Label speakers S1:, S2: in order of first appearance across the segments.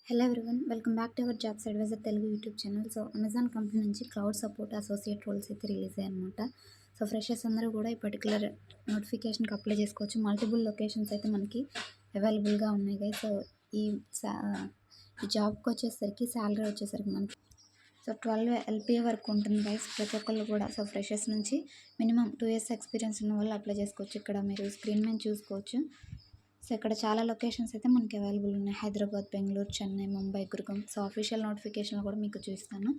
S1: Hello everyone, welcome back to our jobs advisor Telugu YouTube channel. So Amazon company నుంచి cloud support associate roles అయితే release అయ్యాయి అనమాట. So freshers అందరూ కూడా ఈ పర్టికులర్ నోటిఫికేషన్కి అప్లై చేసుకోవచ్చు. మల్టిపుల్ లొకేషన్స్ అయితే మనకి అవైలబుల్గా ఉన్నాయి గైస్. సో ఈ ఈ జాబ్కి వచ్చేసరికి శాలరీ వచ్చేసరికి మనకి 12 LPA వరకు ఉంటుంది గైస్. ప్రతి ఒక్కళ్ళు కూడా సో ఫ్రెషర్స్ నుంచి మినిమం 2 years ఎక్స్పీరియన్స్ ఉన్న వాళ్ళు అప్లై చేసుకోవచ్చు. ఇక్కడ మీరు స్క్రీన్ మీద చూసుకోవచ్చు. సో ఇక్కడ చాలా లొకేషన్స్ అయితే మనకి అవైలబుల్ ఉన్నాయి. హైదరాబాద్, బెంగళూరు, చెన్నై, ముంబై, గురుగాం. సో అఫీషియల్ నోటిఫికేషన్లో కూడా మీకు చూస్తాను.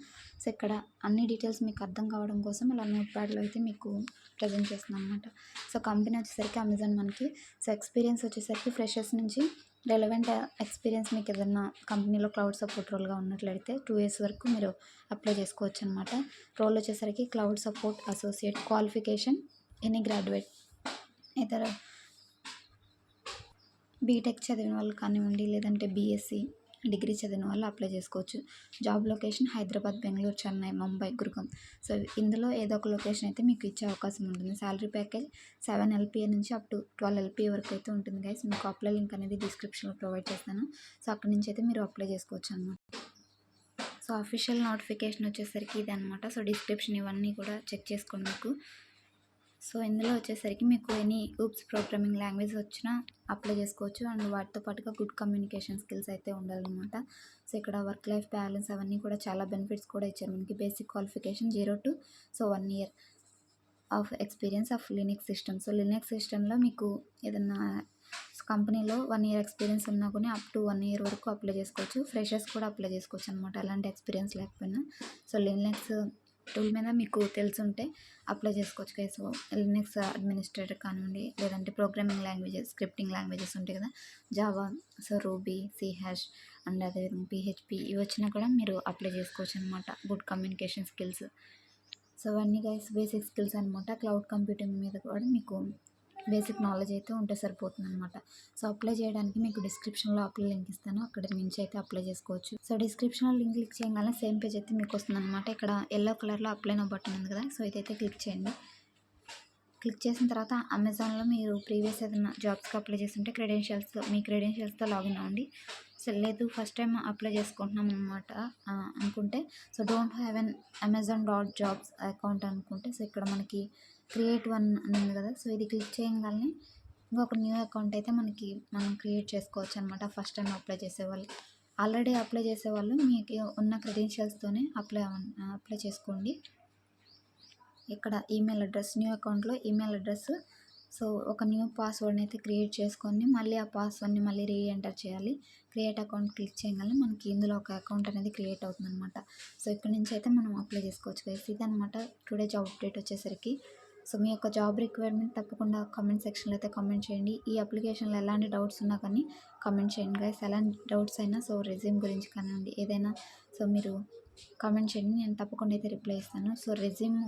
S1: సో ఇక్కడ అన్ని డీటెయిల్స్ మీకు అర్థం కావడం కోసం ఇలా నోట్ ప్యాడ్లో అయితే మీకు ప్రజెంట్ చేస్తున్నాను అనమాట. సో కంపెనీ వచ్చేసరికి అమెజాన్ మనకి. సో ఎక్స్పీరియన్స్ వచ్చేసరికి ఫ్రెషర్స్ నుంచి రెలవెంట్ ఎక్స్పీరియన్స్ మీకు ఏదన్నా కంపెనీలో క్లౌడ్ సపోర్ట్ రోల్గా ఉన్నట్లయితే 2 years వరకు మీరు అప్లై చేసుకోవచ్చు అనమాట. రోల్ వచ్చేసరికి cloud support associate, qualification any graduate, ఇతర బీటెక్ చదివిన వాళ్ళు కానివ్వండి, లేదంటే బీఎస్సీ డిగ్రీ చదివిన వాళ్ళు అప్లై చేసుకోవచ్చు. Job location Hyderabad, Bengaluru, Chennai, Mumbai, Gurgaon. So ఇందులో ఏదో ఒక లొకేషన్ అయితే మీకు ఇచ్చే అవకాశం ఉంటుంది. శాలరీ ప్యాకేజ్ 7 LPA నుంచి అప్ టు 12 LPA వరకు అయితే ఉంటుంది గైస్. మీకు అప్లై లింక్ అనేది డిస్క్రిప్షన్లో ప్రొవైడ్ చేస్తాను. సో అక్కడి నుంచి అయితే మీరు అప్లై చేసుకోవచ్చు అనమాట. సో అఫీషియల్ నోటిఫికేషన్ వచ్చేసరికి ఇది అనమాట. సో డిస్క్రిప్షన్ ఇవన్నీ కూడా చెక్ చేసుకోండి మీకు. సో ఇందులో వచ్చేసరికి మీకు ఎనీ ఊప్స్ ప్రోగ్రామింగ్ లాంగ్వేజ్ వచ్చినా అప్లై చేసుకోవచ్చు. అండ్ వాటితో పాటుగా గుడ్ కమ్యూనికేషన్ స్కిల్స్ అయితే ఉండాలన్నమాట. సో ఇక్కడ వర్క్ లైఫ్ బ్యాలెన్స్ అవన్నీ కూడా చాలా బెనిఫిట్స్ కూడా ఇచ్చారు మనకి. Basic qualification 0 to 1 year of experience of Linux system. So Linux సిస్టంలో మీకు ఏదన్నా కంపెనీలో 1 year ఎక్స్పీరియన్స్ ఉన్నా కానీ అప్ టు 1 year వరకు అప్లై చేసుకోవచ్చు. ఫ్రెషర్స్ కూడా అప్లై చేసుకోవచ్చు అనమాట, ఎలాంటి ఎక్స్పీరియన్స్ లేకపోయినా. సో లినక్స్ టూల్ మీద మీకు తెలుసుంటే అప్లై చేసుకోవచ్చు కదా. సో లినక్స్ అడ్మినిస్ట్రేటర్ కానివ్వండి, లేదంటే ప్రోగ్రామింగ్ లాంగ్వేజెస్, స్క్రిప్టింగ్ లాంగ్వేజెస్ ఉంటాయి కదా, జావా, సో రూబీ, సిహాష్ అండ్ అదేవిధంగా PHP ఇవి వచ్చినా కూడా మీరు అప్లై చేసుకోవచ్చు అనమాట. Good communication skills. సో అవన్నీ గైస్ బేసిక్ స్కిల్స్ అనమాట. క్లౌడ్ కంప్యూటింగ్ మీద కూడా మీకు బేసిక్ నాలెడ్జ్ అయితే ఉంటే సరిపోతుంది అనమాట. సో అప్లై చేయడానికి మీకు డిస్క్రిప్షన్లో అప్లై లింక్ ఇస్తాను, అక్కడ నుంచి అయితే అప్లై చేసుకోవచ్చు. సో డిస్క్రిప్షన్లో లింక్ క్లిక్ చేయగానే సేమ్ పేజ్ అయితే మీకు వస్తుంది అనమాట. ఇక్కడ ఎల్లో కలర్లో అప్లై నో బటన్ ఉంది కదా, సో ఇదైతే క్లిక్ చేయండి. క్లిక్ చేసిన తర్వాత అమెజాన్లో మీరు ప్రీవియస్ ఏదైనా జాబ్స్కి అప్లై చేస్తుంటే మీ క్రెడెన్షియల్స్తో లాగిన్ అవ్వండి. సో లేదు ఫస్ట్ టైం అప్లై చేసుకుంటున్నాం అనమాట అనుకుంటే, so don't have an amazon.jobs account అనుకుంటే, సో ఇక్కడ మనకి క్రియేట్ వన్ అని ఉంది కదా, సో ఇది క్లిక్ చేయగానే ఇంకొక న్యూ అకౌంట్ అయితే మనం క్రియేట్ చేసుకోవచ్చు అనమాట. ఫస్ట్ టైం అప్లై చేసేవాళ్ళు. ఆల్రెడీ అప్లై చేసేవాళ్ళు మీకు ఉన్న క్రెడెన్షియల్స్తోనే అప్లై చేసుకోండి. ఇక్కడ ఈమెయిల్ అడ్రస్, న్యూ అకౌంట్లో ఈమెయిల్ అడ్రస్, సో ఒక న్యూ పాస్వర్డ్ని అయితే క్రియేట్ చేసుకొని మళ్ళీ ఆ పాస్వర్డ్ని మళ్ళీ రీఎంటర్ చేయాలి. క్రియేట్ అకౌంట్ క్లిక్ చేయగానే మనకి ఇందులో ఒక అకౌంట్ అనేది క్రియేట్ అవుతుంది అనమాట. సో ఇక్కడ నుంచి అయితే మనం అప్లై చేసుకోవచ్చు గైస్. ఇదనమాట టుడే జాబ్ అప్డేట్ వచ్చేసరికి. సో మీ యొక్క జాబ్ రిక్వైర్మెంట్ తప్పకుండా కామెంట్ సెక్షన్లో అయితే కామెంట్ చేయండి. ఈ అప్లికేషన్లో ఎలాంటి డౌట్స్ ఉన్నా కానీ కామెంట్ చేయండి గైస్. ఎలాంటి డౌట్స్ అయినా, సో రెజ్యూమ్ గురించి కానివ్వండి ఏదైనా, సో మీరు కామెంట్ చేయండి, నేను తప్పకుండా అయితే రిప్లై ఇస్తాను. సో రెజ్యూమ్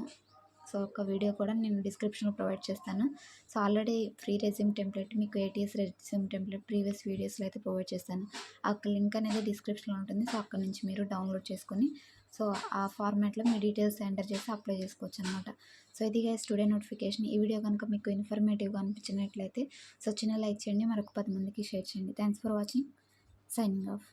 S1: ఒక వీడియో కూడా నేను డిస్క్రిప్షన్లో ప్రొవైడ్ చేస్తాను. So already free resume template, మీకు 8 years రెజ్యూమ్ టెంప్లెట్ ప్రీవియస్ వీడియోస్లో అయితే ప్రొవైడ్ చేస్తాను. ఆ లింక్ అనేది డిస్క్రిప్షన్లో ఉంటుంది. సో అక్కడ నుంచి మీరు డౌన్లోడ్ చేసుకొని సో ఆ ఫార్మాట్లో మీ డీటెయిల్స్ ఎంటర్ చేసి అప్లై చేసుకోవచ్చు అనమాట. సో ఇది గైస్ టుడే నోటిఫికేషన్. ఈ వీడియో కనుక మీకు ఇన్ఫర్మేటివ్గా అనిపించినట్లయితే సో చిన్న లైక్ చేయండి, మరొక 10 మందికి షేర్ చేయండి. Thanks for watching. Signing off.